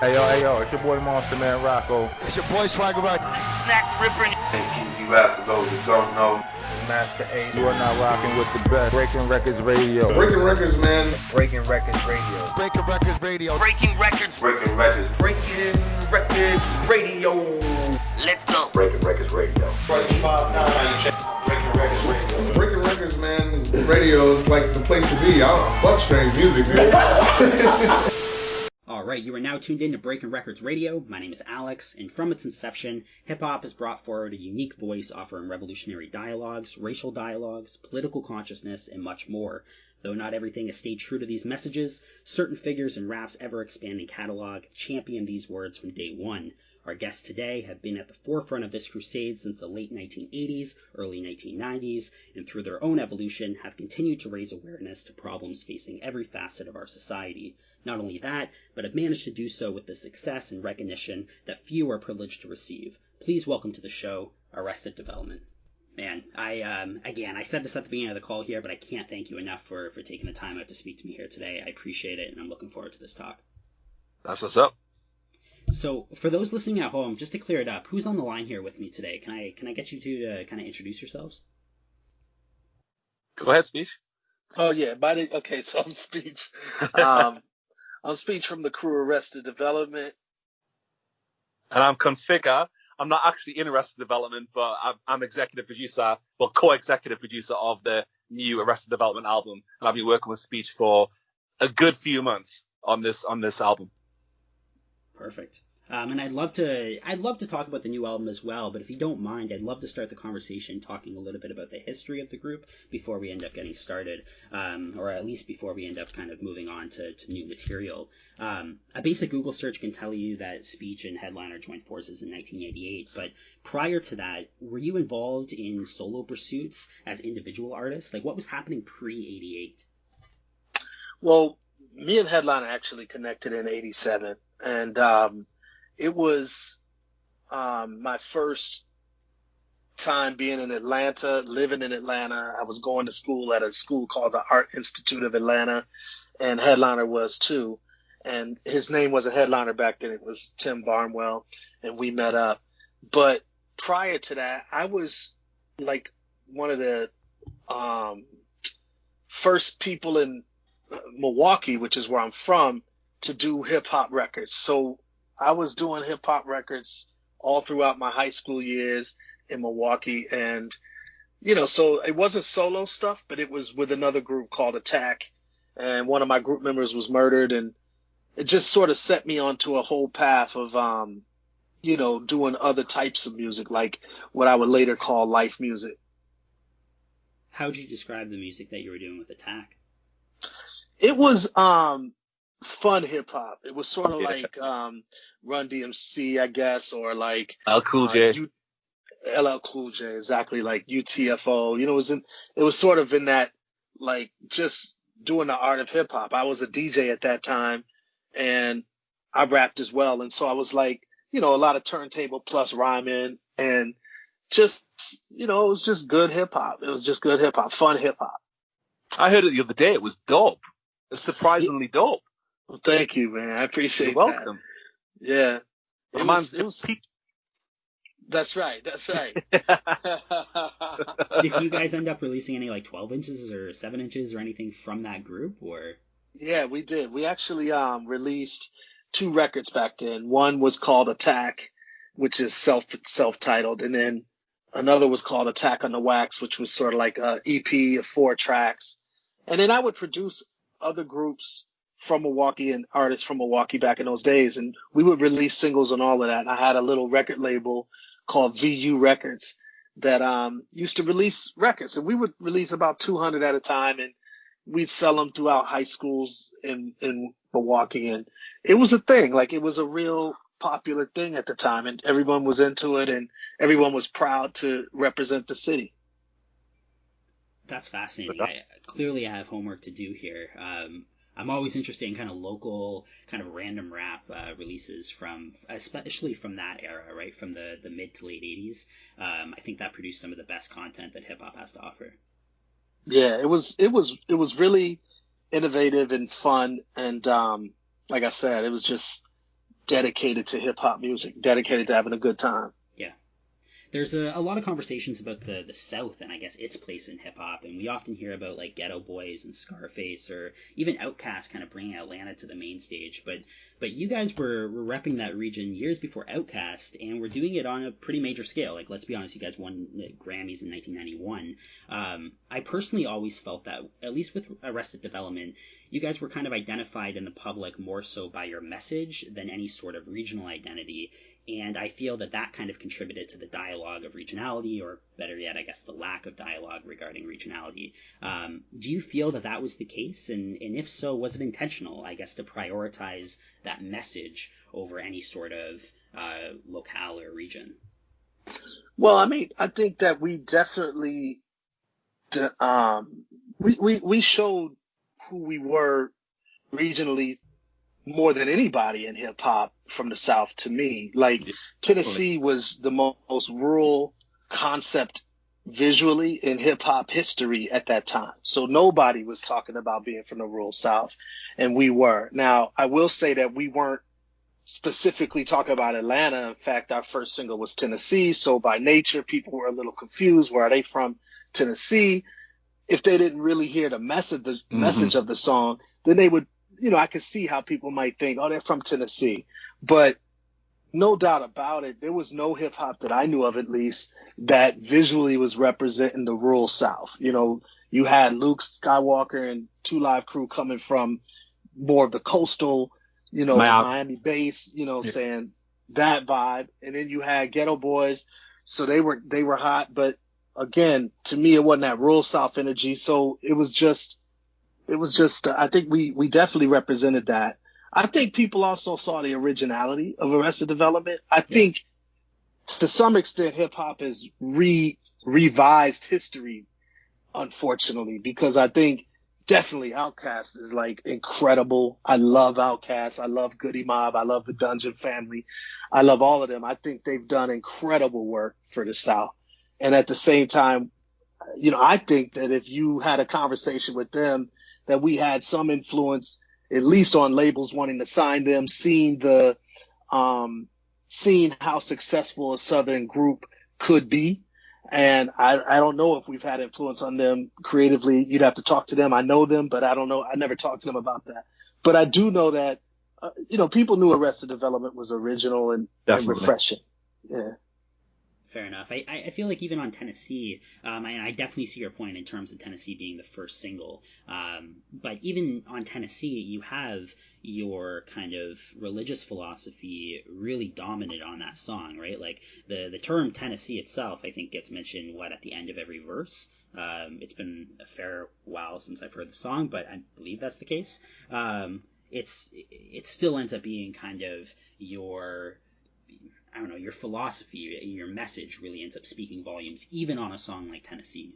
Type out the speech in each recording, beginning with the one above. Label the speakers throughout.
Speaker 1: Hey yo, it's your boy Monster Man Rocco.
Speaker 2: It's your boy Swagger Rock.
Speaker 3: This is Snack the Ripper.
Speaker 4: And you rap for those who don't know.
Speaker 1: This is Master Ace. You are now rocking with the best. Breaking Records Radio.
Speaker 5: Breaking Records, man.
Speaker 1: Breaking Records Radio.
Speaker 2: Breaking Records Radio.
Speaker 3: Breaking Records.
Speaker 4: Breaking Records.
Speaker 3: Breaking Records Radio. Let's go.
Speaker 4: Breaking Records Radio.
Speaker 6: Press 5-9. Breaking Records Radio.
Speaker 5: Breaking Records, man. Radio is like the place to be. I don't fuck strange music, man.
Speaker 7: Alright, you are now tuned in to Breaking Records Radio. My name is Alex, and from its inception, hip-hop has brought forward a unique voice offering revolutionary dialogues, racial dialogues, political consciousness, and much more. Though not everything has stayed true to these messages, certain figures in rap's ever-expanding catalog champion these words from day one. Our guests today have been at the forefront of this crusade since the late 1980s, early 1990s, and through their own evolution have continued to raise awareness to problems facing every facet of our society. Not only that, but have managed to do so with the success and recognition that few are privileged to receive. Please welcome to the show, Arrested Development. Man, I said this at the beginning of the call here, but I can't thank you enough for taking the time out to speak to me here today. I appreciate it, and I'm looking forward to this talk.
Speaker 8: That's what's up.
Speaker 7: So, for those listening at home, just to clear it up, who's on the line here with me today? Can I get you two to kind of introduce yourselves?
Speaker 8: Go ahead, Spesh.
Speaker 6: Oh, yeah. Okay, so I'm Speech. I'm Speech from the crew Arrested Development.
Speaker 8: And I'm Configure. I'm not actually in Arrested Development, but I'm executive producer, co-executive producer of the new Arrested Development album. And I've been working with Speech for a good few months on this album.
Speaker 7: Perfect. And I'd love to talk about the new album as well, but if you don't mind, I'd love to start the conversation talking a little bit about the history of the group before we end up getting started, or at least before we end up kind of moving on to new material. A basic Google search can tell you that Speech and Headliner joined forces in 1988, but prior to that, were you involved in solo pursuits as individual artists? Like, what was happening pre-88?
Speaker 6: Well, me and Headliner actually connected in 87, and it was my first time being in Atlanta, living in Atlanta. I was going to school at a school called the Art Institute of Atlanta, and Headliner was too. And his name wasn't Headliner back then. It was Tim Barnwell, and we met up. But prior to that, I was like one of the first people in Milwaukee, which is where I'm from, to do hip-hop records. So I was doing hip-hop records all throughout my high school years in Milwaukee. And, so it wasn't solo stuff, but it was with another group called Attack. And one of my group members was murdered. And it just sort of set me onto a whole path of, doing other types of music, like what I would later call life music.
Speaker 7: How would you describe the music that you were doing with Attack?
Speaker 6: It was fun hip hop. It was sort of like Run DMC, I guess, or like
Speaker 8: LL Cool J.
Speaker 6: LL Cool J, exactly, like UTFO. It was sort of in that, like, just doing the art of hip hop. I was a DJ at that time, and I rapped as well, and so I was like, a lot of turntable plus rhyming, and just, it was just good hip hop. It was just good hip hop, fun hip hop.
Speaker 8: I heard it the other day. It was dope. It's surprisingly dope.
Speaker 6: Well, thank you, man. I appreciate
Speaker 8: You're welcome.
Speaker 6: That. Yeah.
Speaker 8: It was peak.
Speaker 6: That's right.
Speaker 7: Did you guys end up releasing any like 12 inches or 7 inches or anything from that group, or?
Speaker 6: Yeah, we did. We actually released 2 records back then. One was called Attack, which is self-titled, and then another was called Attack on the Wax, which was sort of like a EP of 4 tracks. And then I would produce other groups from Milwaukee and artists from Milwaukee back in those days, and we would release singles and all of that. And I had a little record label called VU Records that used to release records, and we would release about 200 at a time, and we'd sell them throughout high schools in Milwaukee. And it was a thing. Like, it was a real popular thing at the time, and everyone was into it, and everyone was proud to represent the city.
Speaker 7: That's fascinating. Clearly I have homework to do here. I'm always interested in kind of local, kind of random rap releases from, especially from that era, right? From the mid to late 80s. I think that produced some of the best content that hip hop has to offer.
Speaker 6: Yeah, it was really innovative and fun. And like I said, it was just dedicated to hip hop music, dedicated to having a good time.
Speaker 7: Yeah. There's a lot of conversations about the South and I guess its place in hip hop, and we often hear about like Ghetto Boys and Scarface or even Outkast kind of bringing Atlanta to the main stage. But you guys were repping that region years before Outkast, and were doing it on a pretty major scale. Like, let's be honest, you guys won Grammys in 1991. I personally always felt that, at least with Arrested Development, you guys were kind of identified in the public more so by your message than any sort of regional identity. And I feel that that kind of contributed to the dialogue of regionality, or better yet, I guess, the lack of dialogue regarding regionality. Do you feel that that was the case? And if so, was it intentional, I guess, to prioritize that message over any sort of locale or region?
Speaker 6: Well, I mean, I think that we definitely we showed who we were regionally more than anybody in hip hop from the South to me. Like, Tennessee was the most rural concept visually in hip hop history at that time. So nobody was talking about being from the rural South, and we were. Now, I will say that we weren't specifically talking about Atlanta. In fact, our first single was Tennessee. So by nature, people were a little confused. Where are they from? Tennessee. If they didn't really hear the message of the song, then they would, I could see how people might think, oh, they're from Tennessee. But no doubt about it, there was no hip hop that I knew of, at least, that visually was representing the rural South. You had Luke Skywalker and 2 Live Crew coming from more of the coastal, Miami base, saying that vibe. And then you had Ghetto Boys. So they were hot. But again, to me, it wasn't that rural South energy. So it was just, I think we definitely represented that. I think people also saw the originality of Arrested Development. I think to some extent hip hop has revised history, unfortunately, because I think definitely Outkast is like incredible. I love Outkast. I love Goody Mob. I love the Dungeon Family. I love all of them. I think they've done incredible work for the South. And at the same time, I think that if you had a conversation with them, that we had some influence, at least on labels wanting to sign them, seeing how successful a Southern group could be. And I don't know if we've had influence on them creatively. You'd have to talk to them. I know them, but I don't know. I never talked to them about that. But I do know that, people knew Arrested Development was original and refreshing. Yeah.
Speaker 7: Fair enough. I feel like even on Tennessee, I definitely see your point in terms of Tennessee being the first single. But even on Tennessee, you have your kind of religious philosophy really dominant on that song, right? Like the term Tennessee itself, I think, gets mentioned, at the end of every verse. It's been a fair while since I've heard the song, but I believe that's the case. It still ends up being kind of your philosophy, your message really ends up speaking volumes, even on a song like Tennessee.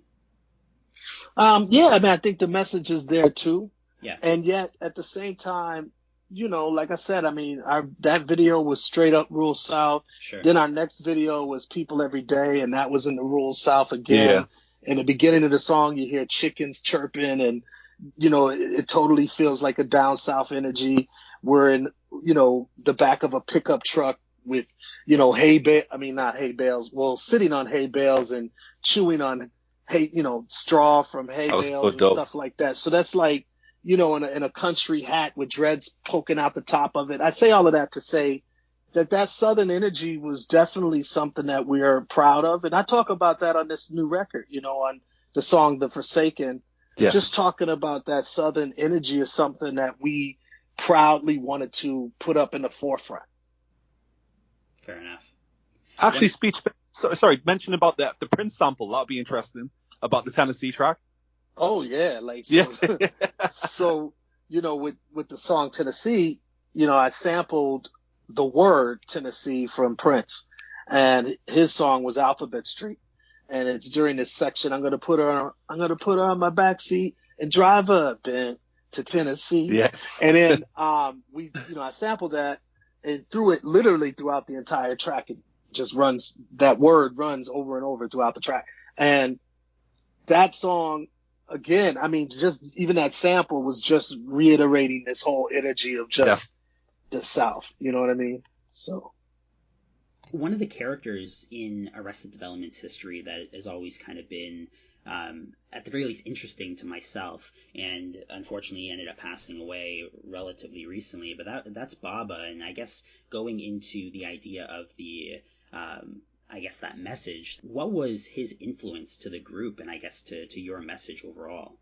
Speaker 6: I think the message is there too.
Speaker 7: Yeah.
Speaker 6: And yet at the same time, like I said, that video was straight up rural South.
Speaker 7: Sure.
Speaker 6: Then our next video was People Every Day, and that was in the rural South again. Yeah. In the beginning of the song, you hear chickens chirping, and it totally feels like a down South energy. We're in, the back of a pickup truck with, not hay bales, sitting on hay bales and chewing on hay, straw from hay bales and stuff like that. So that's like, in a country hat with dreads poking out the top of it. I say all of that to say that Southern energy was definitely something that we are proud of. And I talk about that on this new record, on the song The Forsaken. Yes. Just talking about that Southern energy is something that we proudly wanted to put up in the forefront.
Speaker 7: Fair enough.
Speaker 8: Actually, mention about the Prince sample. That'd be interesting, about the Tennessee track.
Speaker 6: Oh yeah, so with the song Tennessee, I sampled the word Tennessee from Prince, and his song was Alphabet Street, and it's during this section. I'm gonna put her on my backseat and drive up to Tennessee.
Speaker 8: Yes.
Speaker 6: And then I sampled that and threw it literally throughout the entire track. It just runs, that word runs over and over throughout the track. And that song, again, just even that sample was just reiterating this whole energy of just the South. You know what I mean? So.
Speaker 7: One of the characters in Arrested Development's history that has always kind of been, at the very least, interesting to myself, and unfortunately ended up passing away relatively recently, but that's Baba, and I guess going into the idea of the, I guess, that message, what was his influence to the group, and I guess to your message overall?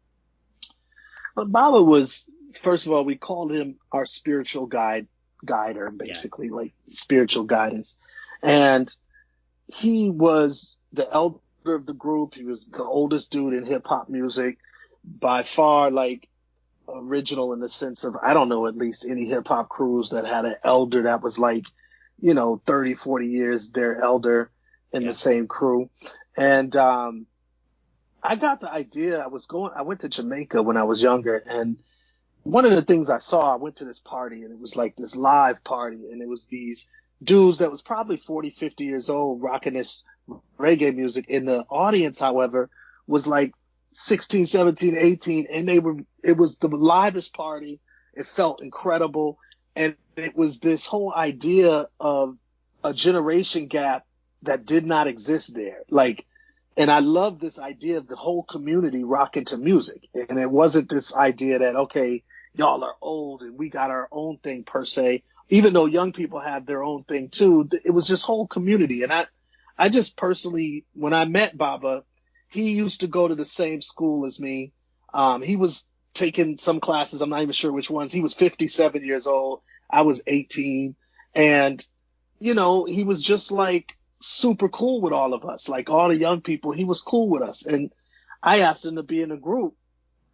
Speaker 6: But Baba was, first of all, we called him our spiritual guider, basically, like spiritual guidance. And he was the elder of the group. He was the oldest dude in hip hop music, by far, like, original in the sense of, I don't know at least any hip hop crews that had an elder that was like, 30, 40 years their elder in the same crew. And I got the idea. I went to Jamaica when I was younger, and one of the things I saw, I went to this party, and it was like this live party, and it was these dudes that was probably 40, 50 years old rocking this reggae music. In the audience, however, was like 16, 17, 18, and it was the livest party. It felt incredible. And it was this whole idea of a generation gap that did not exist there. Like, and I love this idea of the whole community rocking to music. And it wasn't this idea that, okay, y'all are old and we got our own thing per se. Even though young people have their own thing too, it was just whole community. And I just personally, when I met Baba, he used to go to the same school as me. He was taking some classes. I'm not even sure which ones. He was 57 years old. I was 18. And, he was just like super cool with all of us. Like all the young people, he was cool with us. And I asked him to be in a group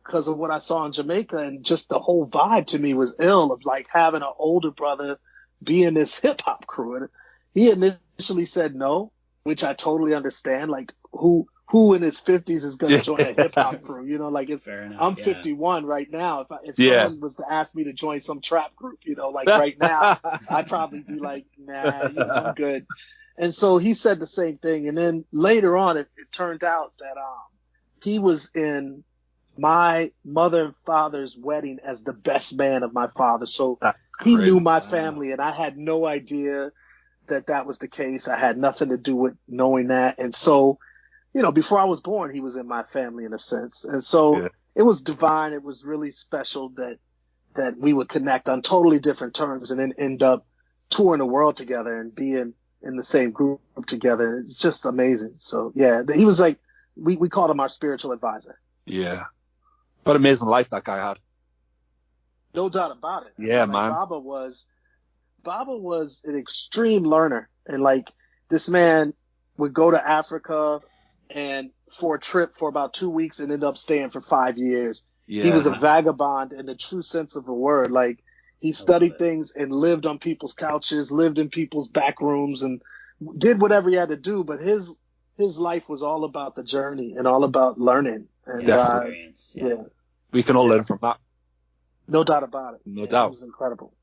Speaker 6: because of what I saw in Jamaica, and just the whole vibe to me was ill of like having an older brother be in this hip hop crew. And he initially said no, which I totally understand. Like who in his 50s is going to join a hip hop crew? Like if I'm 51 right now, if someone was to ask me to join some trap group, like right now, I'd probably be like, nah, I'm good. And so he said the same thing. And then later on, it turned out that he was in my mother and father's wedding as the best man of my father. So he knew my family, and I had no idea that was the case. I had nothing to do with knowing that. And so, before I was born, he was in my family in a sense. And so it was divine. It was really special that we would connect on totally different terms and then end up touring the world together and being in the same group together. It's just amazing. So yeah, he was like, we called him our spiritual advisor.
Speaker 8: Yeah. What an amazing life that guy had.
Speaker 6: No doubt about it.
Speaker 8: Yeah,
Speaker 6: like,
Speaker 8: man.
Speaker 6: Baba was an extreme learner. And like this man would go to Africa and for a trip for about 2 weeks and end up staying for 5 years. Yeah. He was a vagabond in the true sense of the word. Like he studied things and lived on people's couches, lived in people's back rooms, and did whatever he had to do. But his life was all about the journey and all about learning. And
Speaker 7: experience.
Speaker 6: Yeah.
Speaker 8: We can all learn from that.
Speaker 6: No doubt about it.
Speaker 8: No doubt.
Speaker 6: It was incredible.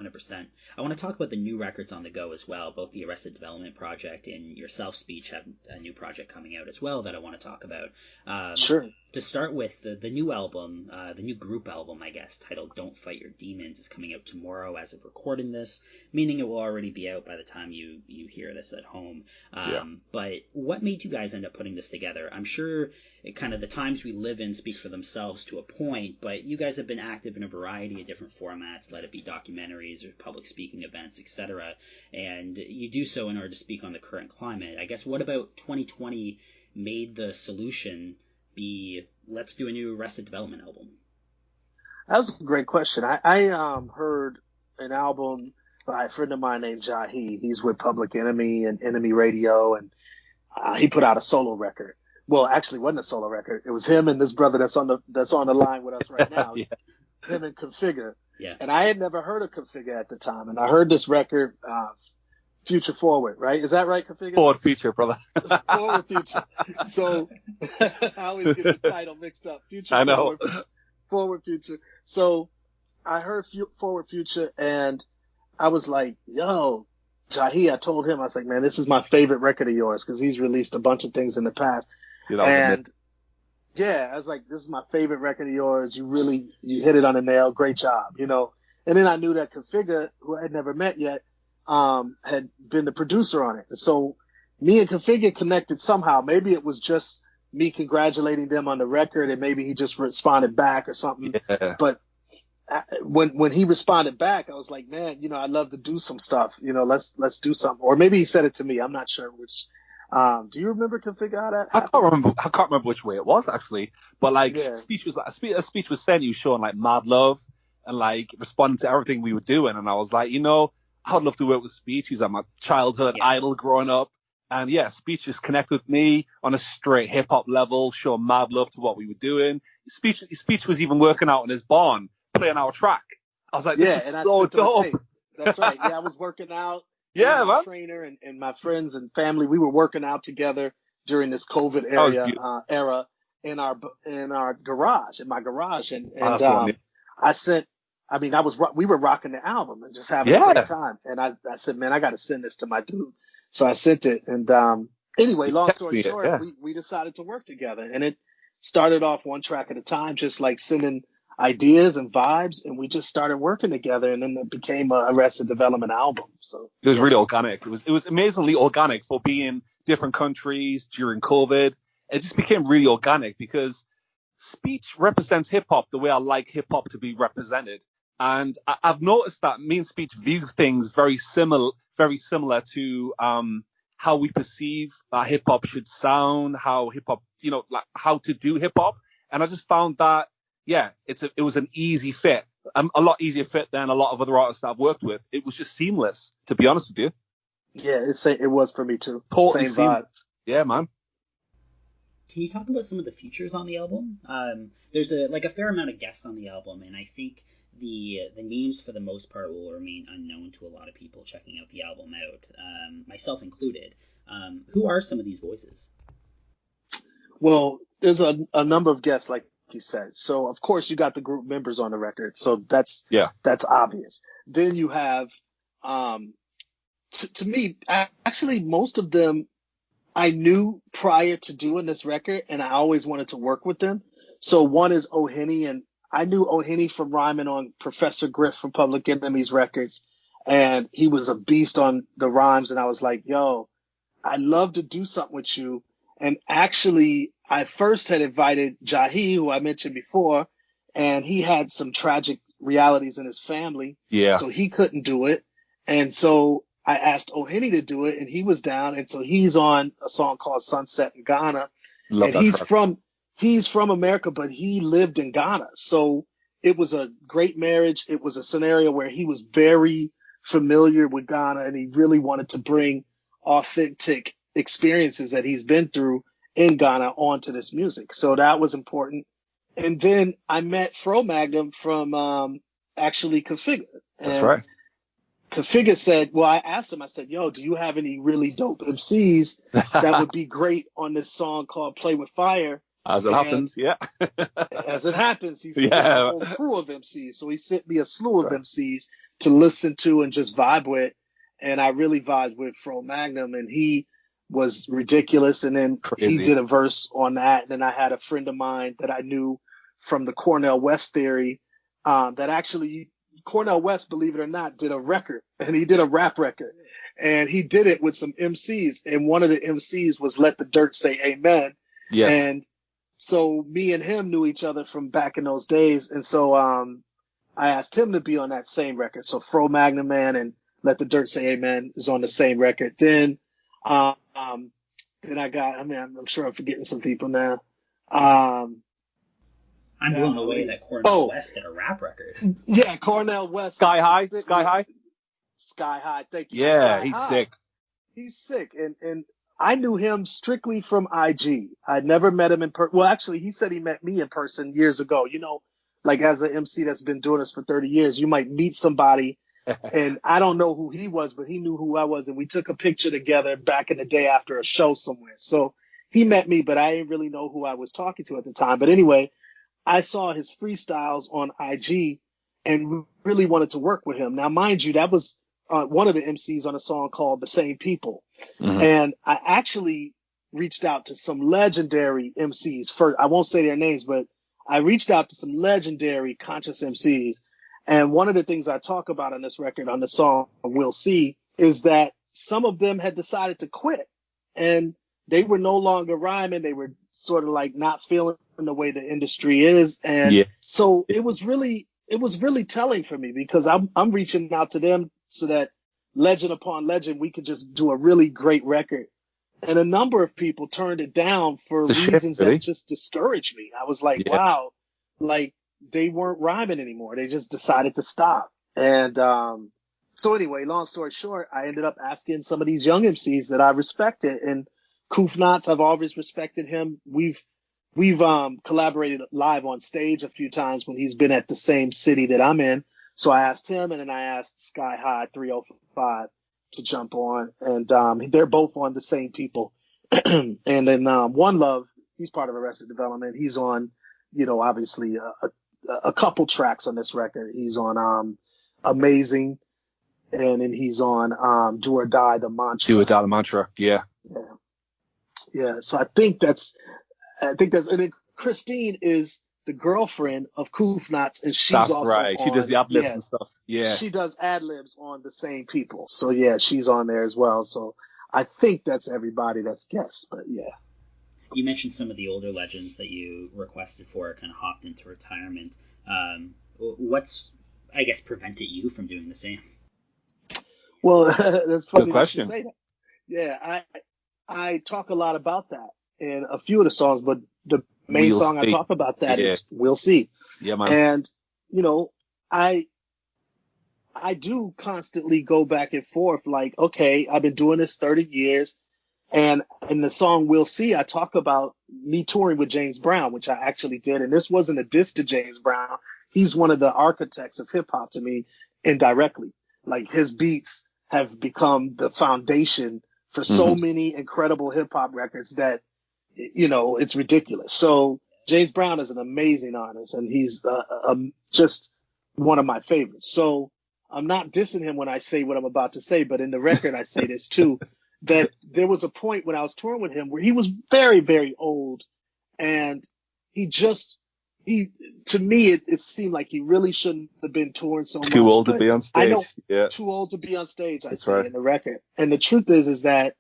Speaker 7: 100%. I want to talk about the new records on the go as well. Both the Arrested Development project and yourself, Speech, have a new project coming out as well that I want to talk about.
Speaker 6: Sure.
Speaker 7: To start with, the new album, the new group album, I guess, titled Don't Fight Your Demons, is coming out tomorrow as of recording this, meaning it will already be out by the time you hear this at home. But what made you guys end up putting this together? I'm sure kind of the times we live in speak for themselves to a point, but you guys have been active in a variety of different formats, let it be documentaries or public speaking events, etc. And you do so in order to speak on the current climate. I guess what about 2020 made the solution be, let's do a new Arrested Development album?
Speaker 6: That was a great question. I heard an album by a friend of mine named Jahi. He's with Public Enemy and Enemy Radio, and he put out a solo record. Well, actually, it wasn't a solo record. It was him and this brother that's on the line with us right now. Him and Configure.
Speaker 7: Yeah. And
Speaker 6: I had never heard of Configure at the time, and I heard this record, Future Forward, right? Is that right, Configure?
Speaker 8: Forward Future, brother.
Speaker 6: Forward Future. So I always get the title mixed up. Future I know. Forward Future. So I heard Forward Future, and I was like, yo, Jahi, I told him, I was like, man, this is my favorite record of yours, because he's released a bunch of things in the past. And yeah, I was like, this is my favorite record of yours. You hit it on the nail. Great job, And then I knew that Configure, who I had never met yet, had been the producer on it. And so me and Configure connected somehow. Maybe it was just me congratulating them on the record, and maybe he just responded back or something.
Speaker 8: Yeah.
Speaker 6: But when he responded back, I was like, man, I'd love to do some stuff. Let's do something. Or maybe he said it to me. I'm not sure which. Do you remember Configure how that happened?
Speaker 8: I can't remember which way it was actually. But like
Speaker 6: Yeah.
Speaker 8: speech was sent, you showing like mad love and like responding to everything we were doing, and I was like, I would love to work with Speech. He's my childhood idol growing up. And yeah, Speech just connected with me on a straight hip hop level, show mad love to what we were doing. Speech was even working out in his barn, playing our track. I was like, this is so dope.
Speaker 6: That's right. Yeah, I was working out.
Speaker 8: Yeah,
Speaker 6: my
Speaker 8: man.
Speaker 6: trainer and my friends and family, we were working out together during this COVID era in our garage, in my garage. And we were rocking the album and just having a great time. And I said, man, I got to send this to my dude. So I sent it. And anyway, long story short, we decided to work together. And it started off one track at a time, just like sending ideas and vibes. And we just started working together. And then it became a Arrested Development album. So
Speaker 8: it was really organic. It was amazingly organic for being different countries during COVID. It just became really organic because Speech represents hip hop the way I like hip hop to be represented. And I've noticed that me and Speech view things very similar to how we perceive hip hop should sound, how hip hop, like how to do hip hop. And I just found that, it was an easy fit, a lot easier fit than a lot of other artists that I've worked with. It was just seamless, to be honest with you.
Speaker 6: Yeah, it was for me too.
Speaker 8: Totally
Speaker 6: Same
Speaker 8: seamless.
Speaker 6: vibe.
Speaker 8: Yeah, man.
Speaker 7: Can you talk about some of the features on the album? There's a fair amount of guests on the album, and I think the names for the most part will remain unknown to a lot of people checking out the album out, myself included. Who are some of these voices?
Speaker 6: Well, there's a number of guests, like you said. So of course you got the group members on the record. So that's obvious. Then you have, to me, actually most of them I knew prior to doing this record, and I always wanted to work with them. So one is O'Henny, and I knew O'Henny from rhyming on Professor Griff from Public Enemy's records, and he was a beast on the rhymes. And I was like, yo, I'd love to do something with you. And actually, I first had invited Jahi, who I mentioned before, and he had some tragic realities in his family.
Speaker 8: Yeah.
Speaker 6: So he couldn't do it. And so I asked O'Henny to do it, and he was down. And so he's on a song called Sunset in Ghana.
Speaker 8: Love
Speaker 6: and
Speaker 8: that
Speaker 6: he's from America, but he lived in Ghana. So it was a great marriage. It was a scenario where he was very familiar with Ghana, and he really wanted to bring authentic experiences that he's been through in Ghana onto this music. So that was important. And then I met Fro Magnum from actually Configure.
Speaker 8: That's right.
Speaker 6: Configure said, well, I asked him, I said, yo, do you have any really dope MCs that would be great on this song called Play with Fire?
Speaker 8: As it happens, yeah.
Speaker 6: As it happens, he sent a whole crew of MCs. So he sent me a slew of MCs to listen to and just vibe with. And I really vibed with Fro Magnum, and he was ridiculous. And then he did a verse on that. And then I had a friend of mine that I knew from the Cornell West theory that actually Cornell West, believe it or not, did a record, and he did a rap record, and he did it with some MCs. And one of the MCs was Let the Dirt Say Amen.
Speaker 8: Yes.
Speaker 6: And so me and him knew each other from back in those days. And so I asked him to be on that same record. So Fro Magnum Man and Let the Dirt Say Amen is on the same record. Then I got, I'm sure I'm forgetting some people now.
Speaker 7: I'm blown away that Cornell West did a rap record.
Speaker 6: Yeah, Cornell West.
Speaker 8: Sky High.
Speaker 6: Thank you.
Speaker 8: Yeah, he's sick.
Speaker 6: He's sick. And I knew him strictly from IG. I'd never met him in person. Well, actually, he said he met me in person years ago. Like as an MC that's been doing this for 30 years, you might meet somebody, and I don't know who he was, but he knew who I was. And we took a picture together back in the day after a show somewhere. So he met me, but I didn't really know who I was talking to at the time. But anyway, I saw his freestyles on IG and really wanted to work with him. Now, mind you, that was one of the MCs on a song called The Same People. Mm-hmm. And I actually reached out to some legendary MCs. I won't say their names, but I reached out to some legendary conscious MCs. And one of the things I talk about on this record, on the song We'll See, is that some of them had decided to quit. And they were no longer rhyming. They were sort of like not feeling the way the industry is. And so it was really telling for me, because I'm reaching out to them so that legend upon legend, we could just do a really great record. And a number of people turned it down for reasons that just discouraged me. I was like, wow, like they weren't rhyming anymore. They just decided to stop. And so anyway, long story short, I ended up asking some of these young MCs that I respected. And Kuchma, I've always respected him. We've collaborated live on stage a few times when he's been at the same city that I'm in. So I asked him, and then I asked Sky High 305 to jump on, and they're both on the same people. And then One Love, he's part of Arrested Development. He's on, obviously a couple tracks on this record. He's on Amazing, and then he's on Do or Die, the Mantra.
Speaker 8: Do or Die, the Mantra, yeah.
Speaker 6: So I think that's, and then Christine is the girlfriend of Kuchma, and she's
Speaker 8: That's
Speaker 6: also
Speaker 8: right. She does the ad libs and stuff. Yeah.
Speaker 6: She does ad libs on the same people. So yeah, she's on there as well. So I think that's everybody that's guest, but yeah.
Speaker 7: You mentioned some of the older legends that you requested for kind of hopped into retirement. What's, I guess, prevented you from doing the same?
Speaker 6: Well, that's funny.
Speaker 8: Good question.
Speaker 6: That you say that. Yeah, I talk a lot about that in a few of the songs, but the main song I talk about that is We'll See.
Speaker 8: Yeah, man.
Speaker 6: And, I do constantly go back and forth, like, okay, I've been doing this 30 years. And in the song We'll See, I talk about me touring with James Brown, which I actually did. And this wasn't a diss to James Brown. He's one of the architects of hip hop to me indirectly. Like, his beats have become the foundation for so many incredible hip hop records that, it's ridiculous. So James Brown is an amazing artist, and he's just one of my favorites. So I'm not dissing him when I say what I'm about to say, but in the record, I say this too, that there was a point when I was touring with him where he was very, very old, and to me, it seemed like he really shouldn't have been touring so much.
Speaker 8: Too old to be on stage.
Speaker 6: I know,
Speaker 8: yeah.
Speaker 6: Too old to be on stage, I
Speaker 8: That's
Speaker 6: say
Speaker 8: right.
Speaker 6: in the record. And the truth is that,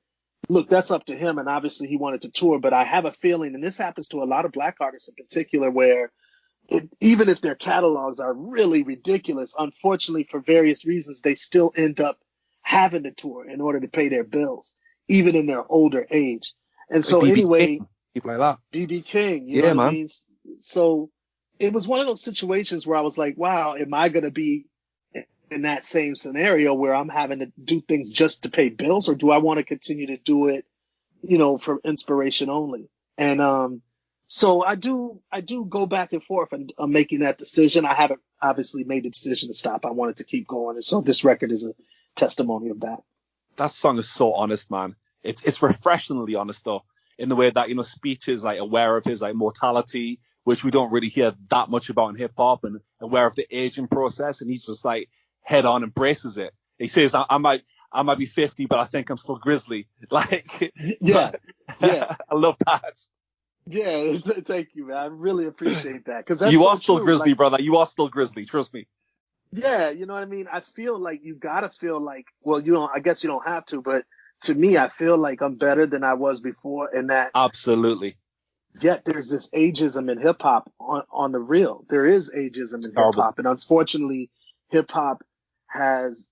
Speaker 6: look, that's up to him, and obviously he wanted to tour, but I have a feeling, and this happens to a lot of black artists in particular, where even if their catalogs are really ridiculous, unfortunately for various reasons, they still end up having to tour in order to pay their bills, even in their older age. And so
Speaker 8: BB
Speaker 6: anyway,
Speaker 8: King, people like that.
Speaker 6: BB King, you know what I mean? So it was one of those situations where I was like, wow, am I going to be in that same scenario where I'm having to do things just to pay bills, or do I want to continue to do it, for inspiration only? And so I do go back and forth, and I'm making that decision. I haven't obviously made the decision to stop. I wanted to keep going, and so this record is a testimony of that.
Speaker 8: That song is so honest, man. It's refreshingly honest, though, in the way that, Speech is like aware of his like mortality, which we don't really hear that much about in hip hop, and aware of the aging process, and he's just like head on embraces it. He says, I might be 50, but I think I'm still grizzly. Like,
Speaker 6: yeah.
Speaker 8: I love that.
Speaker 6: Yeah, thank you, man. I really appreciate that, because
Speaker 8: you
Speaker 6: so
Speaker 8: are still
Speaker 6: true.
Speaker 8: grizzly,
Speaker 6: like,
Speaker 8: brother. You are still grizzly. Trust me.
Speaker 6: Yeah, you know what I mean? I feel like you gotta feel like, well, I guess you don't have to, but to me, I feel like I'm better than I was before, and that
Speaker 8: Absolutely.
Speaker 6: Yet there's this ageism in hip hop on the real. There is ageism in hip hop, and unfortunately, hip hop has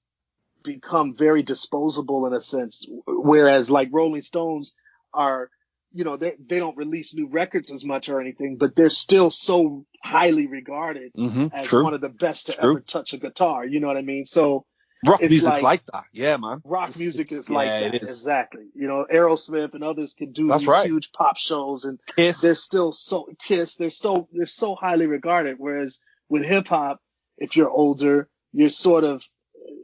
Speaker 6: become very disposable in a sense. Whereas, like, Rolling Stones are, they don't release new records as much or anything, but they're still so highly regarded as one of the best to ever touch a guitar. You know what I mean? So
Speaker 8: rock music's like that. Yeah, man.
Speaker 6: Rock music is like that. Exactly. Aerosmith and others can do these huge pop shows, and
Speaker 8: Kiss.
Speaker 6: They're still so they're so highly regarded. Whereas with hip hop, if you're older, you're sort of,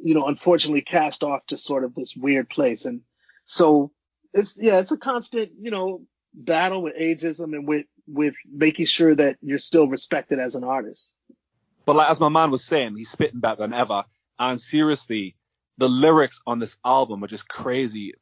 Speaker 6: unfortunately cast off to sort of this weird place. And so it's a constant, battle with ageism and with making sure that you're still respected as an artist.
Speaker 8: But like, as my man was saying, he's spitting better than ever. And seriously, the lyrics on this album are just crazy.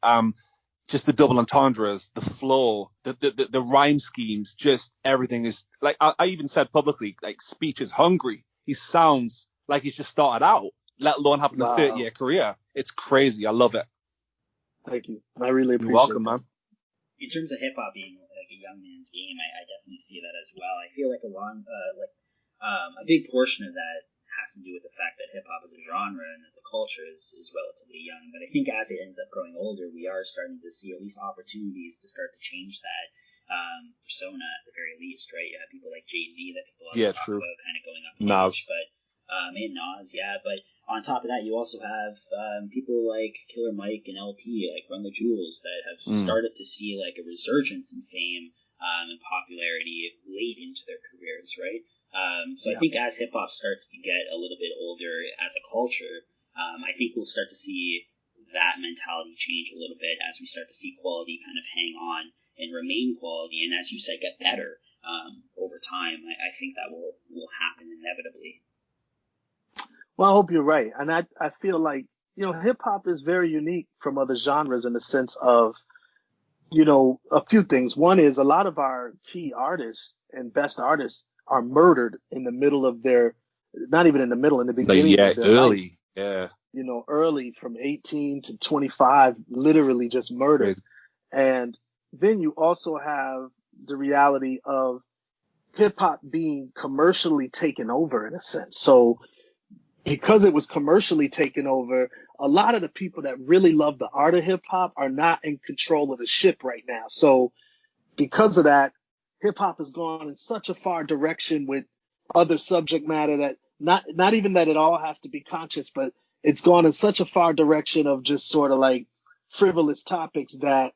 Speaker 8: Just the double entendres, the flow, the rhyme schemes, just everything is like, I even said publicly, like, Speech is hungry. He sounds like he's just started out, let alone having a
Speaker 6: Wow.
Speaker 8: 30-year career. It's crazy. I love it.
Speaker 6: Thank you. I really appreciate
Speaker 8: You're welcome,
Speaker 6: that.
Speaker 8: man.
Speaker 7: In terms of hip hop being like a young man's game, I definitely see that as well. I feel like a big portion of that has to do with the fact that hip hop as a genre and as a culture is relatively young. But I think as it ends up growing older, we are starting to see at least opportunities to start to change that persona at the very least, right? You have people like Jay-Z that people always talk
Speaker 8: true.
Speaker 7: about kind of going up in
Speaker 8: Nas.
Speaker 7: age, but and Nas, yeah. But on top of that, you also have people like Killer Mike and LP, like Run the Jewels, that have started to see like a resurgence in fame and popularity late into their careers, right? So I think as hip hop starts to get a little bit older as a culture, I think we'll start to see that mentality change a little bit as we start to see quality kind of hang on and remain quality, and as you said, get better over time. I think that will happen inevitably.
Speaker 6: Well, I hope you're right. And I feel like, hip hop is very unique from other genres in the sense of, a few things. One is a lot of our key artists and best artists are murdered in the middle of not even in the middle, in the beginning of their
Speaker 8: early.
Speaker 6: life.
Speaker 8: Yeah.
Speaker 6: Early from 18 to 25, literally just murdered.
Speaker 8: Crazy.
Speaker 6: And then you also have the reality of hip hop being commercially taken over in a sense. So because it was commercially taken over, a lot of the people that really love the art of hip hop are not in control of the ship right now. So because of that, hip hop has gone in such a far direction with other subject matter that not even that it all has to be conscious, but it's gone in such a far direction of just sort of like frivolous topics that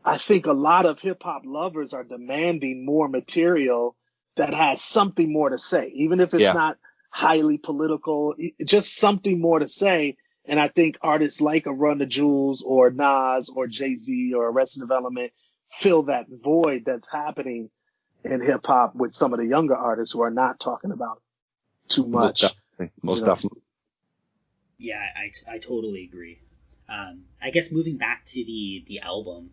Speaker 6: I think a lot of hip hop lovers are demanding more material that has something more to say, even if it's not highly political, just something more to say. And I think artists like a Run the Jewels or Nas or Jay-Z or Arrested Development fill that void that's happening in hip hop with some of the younger artists who are not talking about too much.
Speaker 8: Most definitely.
Speaker 7: Yeah, I totally agree. I guess moving back to the album,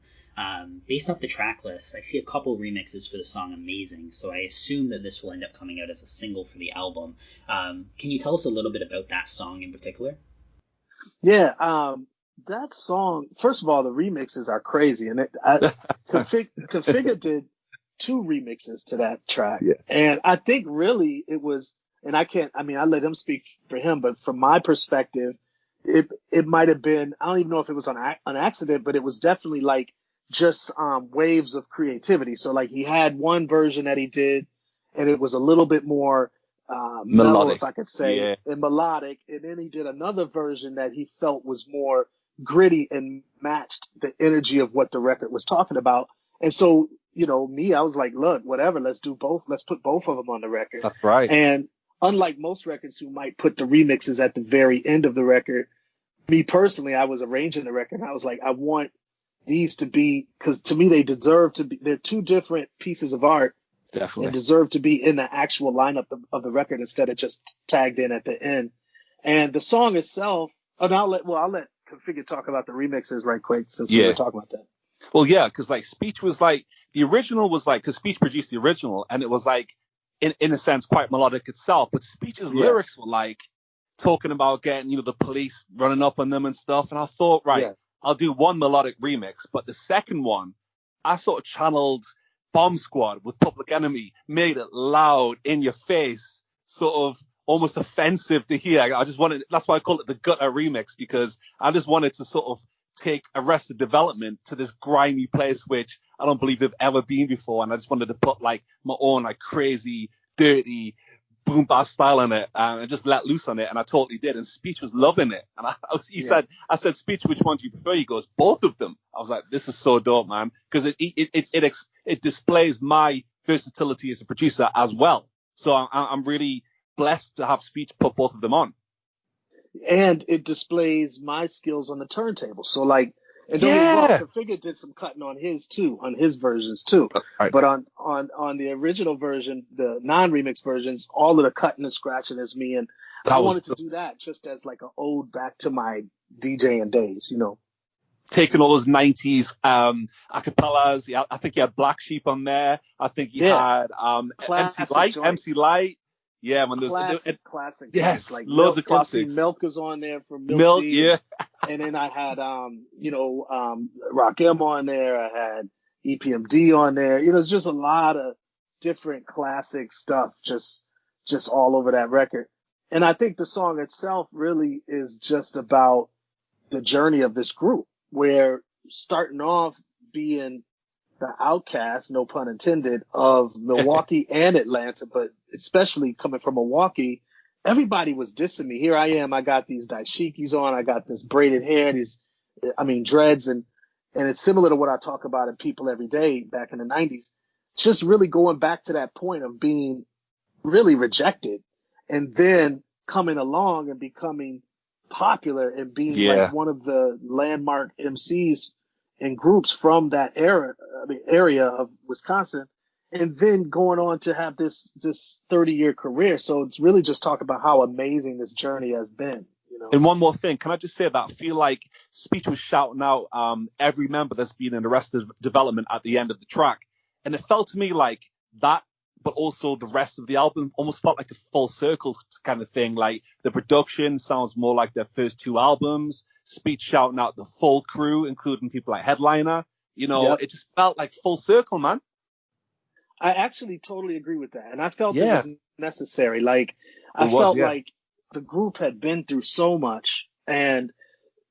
Speaker 7: based off the track list, I see a couple remixes for the song Amazing, so I assume that this will end up coming out as a single for the album. Can you tell us a little bit about that song in particular?
Speaker 6: Yeah, that song, first of all, the remixes are crazy. And Configure did 2 remixes to that track.
Speaker 8: Yeah.
Speaker 6: And I think really it was, and I let him speak for him, but from my perspective, it might have been, I don't even know if it was on accident, but it was definitely like just waves of creativity. So like he had one version that he did, and it was a little bit more mellow,
Speaker 8: Melodic.
Speaker 6: if I could say, and melodic. And then he did another version that he felt was more gritty and matched the energy of what the record was talking about. And so, I was like, look, whatever, let's do both. Let's put both of them on the record.
Speaker 8: That's right.
Speaker 6: And unlike most records who might put the remixes at the very end of the record, me personally, I was arranging the record and I was like, I want these to be, because to me, they deserve to be, they're 2 different pieces of art.
Speaker 8: Definitely.
Speaker 6: And deserve to be in the actual lineup of the record instead of just tagged in at the end. And the song itself, and I'll let Configure talk about the remixes right quick since we were talking about that.
Speaker 8: Well, yeah, because like Speech was like, the original was like, because Speech produced the original and it was like, in a sense, quite melodic itself. But Speech's lyrics were like talking about getting, the police running up on them and stuff. And I thought, I'll do one melodic remix. But the second one, I sort of channeled Bomb Squad with Public Enemy, made it loud, in your face, sort of almost offensive to hear. I just wanted, that's why I call it the gutter remix, because I just wanted to sort of take Arrested Development to this grimy place, which I don't believe they've ever been before. And I just wanted to put like my own like crazy, dirty, boom bap style in it and just let loose on it. And I totally did. And Speech was loving it. And I said, Speech, which one do you prefer? He goes, both of them. I was like, this is so dope, man. Because it displays my versatility as a producer as well. So I'm really blessed to have Speech put both of them on. And
Speaker 6: it displays my skills on the turntable. So like, and don't get me wrong, Configure did some cutting on his versions too. Right. But on the original version, the non-remix versions, all of the cutting and scratching is me. And I wanted to do that just as like an ode back to my DJing days,
Speaker 8: Taking all those 90s acapellas. Yeah, I think you had Black Sheep on there. I think you had MC Light. Yeah, man.
Speaker 6: Classic.
Speaker 8: Yes,
Speaker 6: songs. Like
Speaker 8: loads of
Speaker 6: MC
Speaker 8: classics.
Speaker 6: Milk is on there from Milk.
Speaker 8: Milk,
Speaker 6: D,
Speaker 8: yeah.
Speaker 6: And then I had, Rock M on there. I had EPMD on there. It's just a lot of different classic stuff just all over that record. And I think the song itself really is just about the journey of this group, where starting off being the outcast, no pun intended, of Milwaukee and Atlanta, but especially coming from Milwaukee, everybody was dissing me. Here I am. I got these dashikis on. I got this braided hair, dreads. And it's similar to what I talk about in People Every Day back in the 90s. Just really going back to that point of being really rejected and then coming along and becoming popular and being like one of the landmark MCs and groups from that area of Wisconsin, and then going on to have this 30-year career. So it's really just talking about how amazing this journey has been.
Speaker 8: And one more thing, can I just say that I feel like Speech was shouting out every member that's been in Arrested Development at the end of the track, and it felt to me like that, but also the rest of the album almost felt like a full circle kind of thing. Like the production sounds more like their first two albums. Speech shouting out the full crew, including people like Headliner. It just felt like full circle, man.
Speaker 6: I actually totally agree with that. And I felt it was necessary. Like, I felt like the group had been through so much and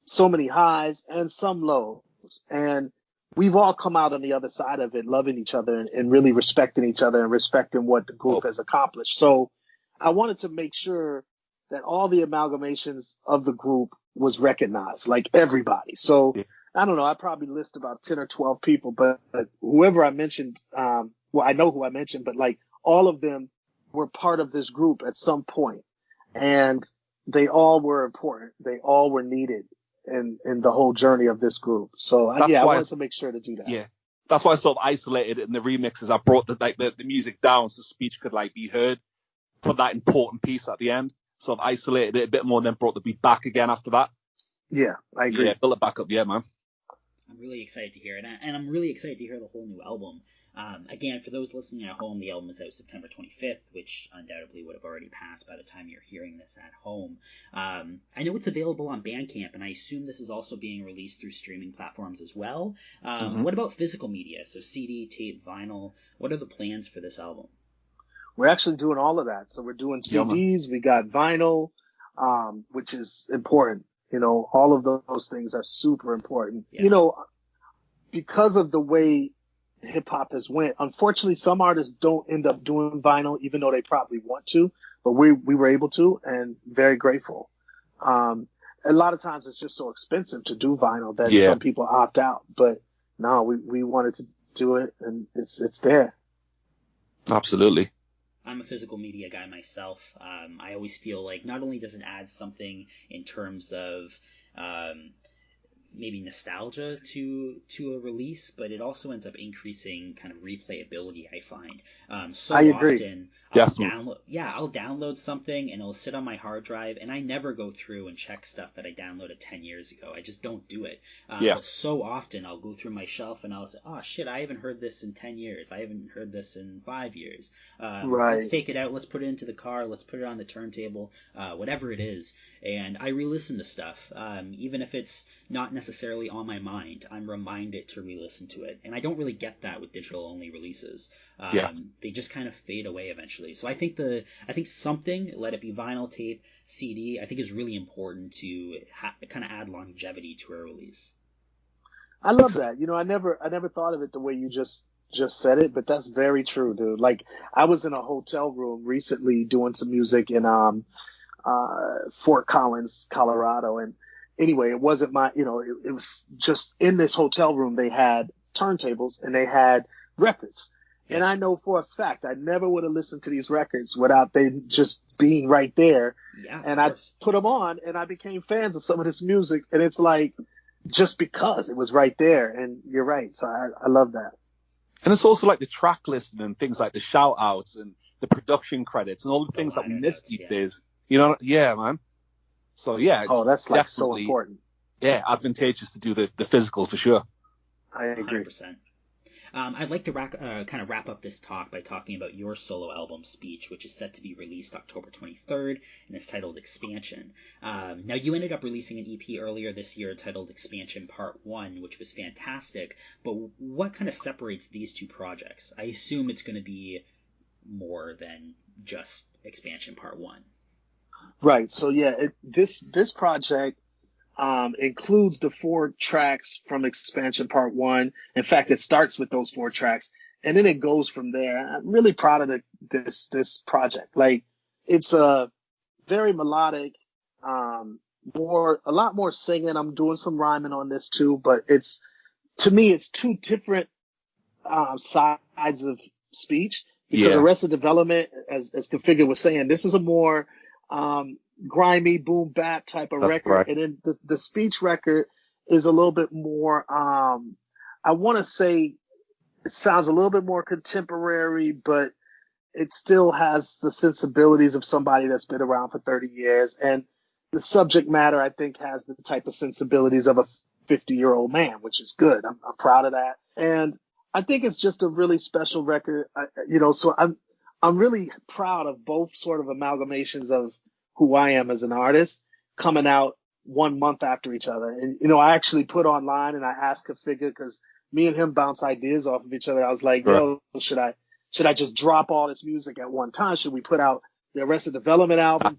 Speaker 6: so many highs and some lows. And we've all come out on the other side of it, loving each other and really respecting each other and respecting what the group has accomplished. So I wanted to make sure that all the amalgamations of the group was recognized, like everybody. So I don't know, I probably list about 10 or 12 people, but whoever I mentioned, I know who I mentioned, but like all of them were part of this group at some point, and they all were important. They all were needed in the whole journey of this group. So I wanted to make sure to do that.
Speaker 8: Yeah. That's why I sort of isolated it in the remixes. I brought the music down so Speech could like be heard, put that important piece at the end. Sort of isolated it a bit more and then brought the beat back again after that.
Speaker 6: Yeah, I agree.
Speaker 8: Yeah, build it back up. Yeah, man.
Speaker 7: I'm really excited to hear it. And I'm really excited to hear the whole new album. Again, for those listening at home, the album is out September 25th, which undoubtedly would have already passed by the time you're hearing this at home. I know it's available on Bandcamp, and I assume this is also being released through streaming platforms as well. What about physical media? So CD, tape, vinyl. What are the plans for this album?
Speaker 6: We're actually doing all of that. So we're doing CDs, we got vinyl, which is important. All of those things are super important. Yeah. Because of the way hip hop has went, unfortunately, some artists don't end up doing vinyl, even though they probably want to, but we were able to, and very grateful. A lot of times it's just so expensive to do vinyl that some people opt out, but no, we wanted to do it, and it's there.
Speaker 8: Absolutely.
Speaker 7: I'm a physical media guy myself. I always feel like not only does it add something in terms of maybe nostalgia to a release, but it also ends up increasing kind of replayability, I find. I agree. Often I'll download something and it'll sit on my hard drive, and I never go through and check stuff that I downloaded 10 years ago. I just don't do it. But so often I'll go through my shelf and I'll say, oh shit, I haven't heard this in 10 years. I haven't heard this in 5 years. Let's take it out. Let's put it into the car. Let's put it on the turntable, whatever it is. And I re-listen to stuff. Even if it's not necessarily on my mind, I'm reminded to re-listen to it. And I don't really get that with digital only releases. They just kind of fade away eventually. So I think something, let it be vinyl, tape, CD, I think is really important to kind of add longevity to a release.
Speaker 6: I love that. I never thought of it the way you just said it, but that's very true, dude. Like, I was in a hotel room recently doing some music in Fort Collins, Colorado, and anyway, it wasn't my, it was just in this hotel room. They had turntables and they had records. And I know for a fact I never would have listened to these records without they just being right there. Yeah, and I put them on and I became fans of some of this music. And it's like, just because it was right there. And you're right. So I love that.
Speaker 8: And it's also like the track listing and things like the shout outs and the production credits and all the things that we miss these days. Yeah, man. So yeah.
Speaker 6: That's like so important.
Speaker 8: Yeah, advantageous to do the physical for sure.
Speaker 6: I agree.
Speaker 7: 100%. I'd like to kind of wrap up this talk by talking about your solo album, Speech, which is set to be released October 23rd and is titled Expansion. Now, you ended up releasing an EP earlier this year titled Expansion Part 1, which was fantastic, but what kind of separates these two projects? I assume it's going to be more than just Expansion Part 1.
Speaker 6: Right. So, yeah, this project includes the 4 tracks from Expansion Part 1. In fact, it starts with those 4 tracks, and then it goes from there. I'm really proud of this project. Like, it's a very melodic, a lot more singing. I'm doing some rhyming on this too, but to me, it's 2 different sides of Speech, because Arrested Development, as Configure was saying, this is a more grimy boom bap type of record, right. And then the Speech record is a little bit more I want to say it sounds a little bit more contemporary, but it still has the sensibilities of somebody that's been around for 30 years, and the subject matter I think has the type of sensibilities of a 50-year-old man, which is good. I'm proud of that, and I think it's just a really special record. So I'm really proud of both sort of amalgamations of who I am as an artist coming out 1 month after each other. And, I actually put online and I asked Configure, because me and him bounce ideas off of each other. I was like, yo, should I just drop all this music at one time? Should we put out the Arrested Development album?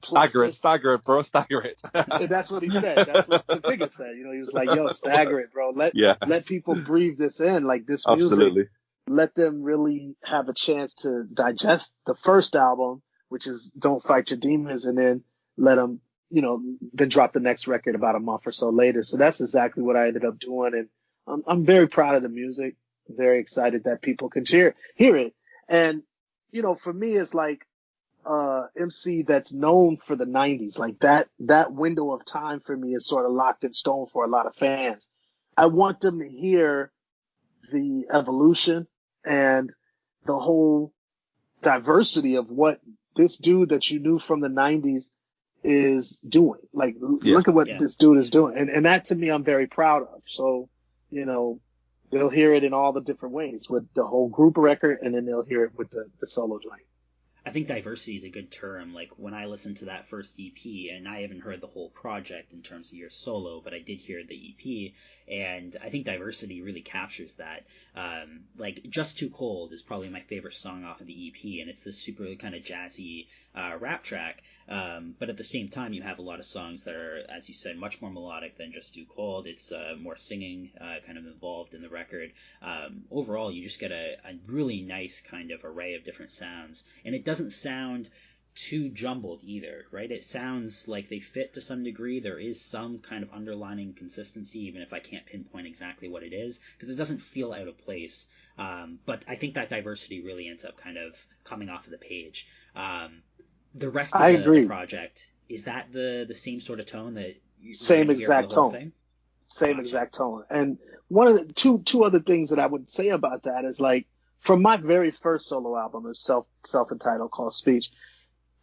Speaker 8: Stagger it, bro. Stagger it.
Speaker 6: And that's what he said. That's what Configure said. He was like, yo, stagger it, bro. Let people breathe this in. Like, this music.
Speaker 8: Absolutely.
Speaker 6: Let them really have a chance to digest the first album, which is Don't Fight Your Demons, and then let them, then drop the next record about a month or so later. So that's exactly what I ended up doing. And I'm very proud of the music, very excited that people can hear it. And, for me, it's like MC that's known for the 90s. Like that window of time for me is sort of locked in stone for a lot of fans. I want them to hear the evolution and the whole diversity of what this dude that you knew from the 90s is doing. Like, look at what this dude is doing. And that, to me, I'm very proud of. So, they'll hear it in all the different ways with the whole group record, and then they'll hear it with the solo joint.
Speaker 7: I think diversity is a good term. Like, when I listened to that first EP, and I haven't heard the whole project in terms of your solo, but I did hear the EP, and I think diversity really captures that. Like, Just Too Cold is probably my favorite song off of the EP, and it's this super kind of jazzy rap track. But at the same time, you have a lot of songs that are, as you said, much more melodic than Just Too Cold. It's more singing kind of involved in the record. Overall, you just get a really nice kind of array of different sounds, and it doesn't sound too jumbled either, right? It sounds like they fit to some degree. There is some kind of underlining consistency, even if I can't pinpoint exactly what it is, because it doesn't feel out of place. But I think that diversity really ends up kind of coming off of the page. The rest of the project, is that the same sort of tone that you
Speaker 6: same exact tone thing? Same exact tone. And one of the two other things that I would say about that is, like, from my very first solo album, is self-entitled, called Speech,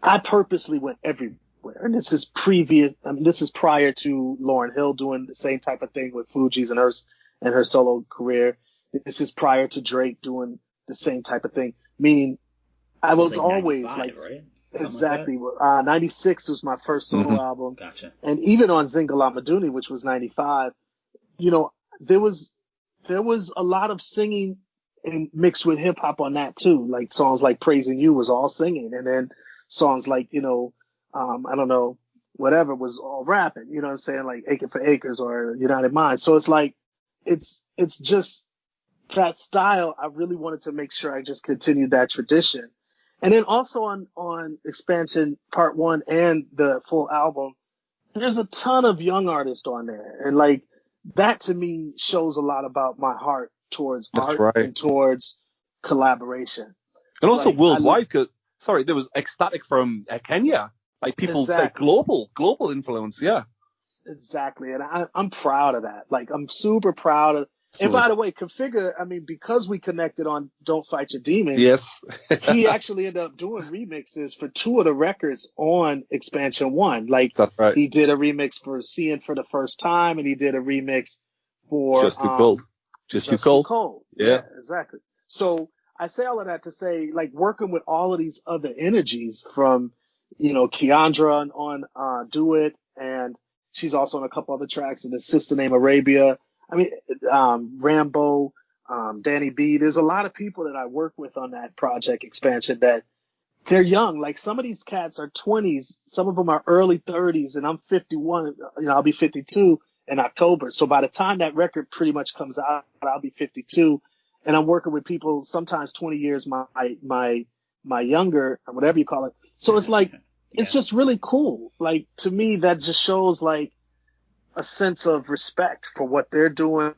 Speaker 6: I purposely went everywhere. And this is prior to Lauryn Hill doing the same type of thing with Fugees and her solo career. This is prior to Drake doing the same type of thing. Meaning, I was always like,
Speaker 7: right?
Speaker 6: Exactly. 96 was my first solo album.
Speaker 7: Gotcha.
Speaker 6: And even on Zingalat Maduni, which was 95, there was a lot of singing and mixed with hip hop on that too. Like, songs like Praising You was all singing, and then songs like, I don't know, whatever was all rapping, you know what I'm saying? Like Aching for Acres or United Minds. So it's like, it's just that style. I really wanted to make sure I just continued that tradition. And then also on Expansion Part 1 and the full album, there's a ton of young artists on there. And, like, that to me shows a lot about my heart towards art and towards collaboration.
Speaker 8: And also worldwide, there was Ecstatic from Kenya. Like, people, like, global influence, yeah.
Speaker 6: Exactly. And I'm proud of that. Like, I'm super proud of. And by the way, Configure, because we connected on Don't Fight Your Demons,
Speaker 8: yes,
Speaker 6: he actually ended up doing remixes for 2 of the records on Expansion 1. Like, he did a remix for Seeing for the First Time, and he did a remix for
Speaker 8: Just Too Cold.
Speaker 9: Just too cold. Yeah.
Speaker 6: Exactly. So I say all of that to say, like, working with all of these other energies from, Keandra on Do It, and she's also on a couple other tracks, and a sister named Arabia. I mean, Rambo, Danny B. There's a lot of people that I work with on that project expansion that they're young. Like, some of these cats are 20s, some of them are early 30s, and I'm 51. I'll be 52 in October. So by the time that record pretty much comes out, I'll be 52, and I'm working with people sometimes 20 years my younger, or whatever you call it. So it's like, it's just really cool. Like, to me, that just shows like a sense of respect for what they're doing,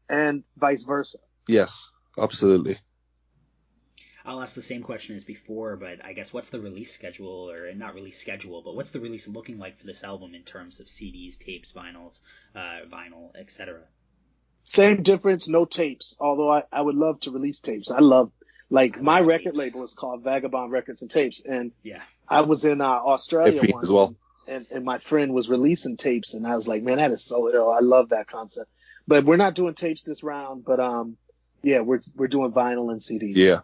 Speaker 6: and vice versa.
Speaker 9: Yes, absolutely.
Speaker 7: I'll ask the same question as before, but I guess what's the release schedule, or not release schedule, but what's the release looking like for this album in terms of CDs, tapes, vinyls, vinyl, etc.?
Speaker 6: Same difference, no tapes. Although I would love to release tapes. I love my record
Speaker 7: tapes.
Speaker 6: label is called Vagabond Records and Tapes, and
Speaker 7: yeah,
Speaker 6: I was in Australia once
Speaker 9: as well.
Speaker 6: and my friend was releasing tapes, and I was like, man, that is so ill. I love that concept. But we're not doing tapes this round. But yeah, we're doing vinyl and CDs.
Speaker 9: Yeah,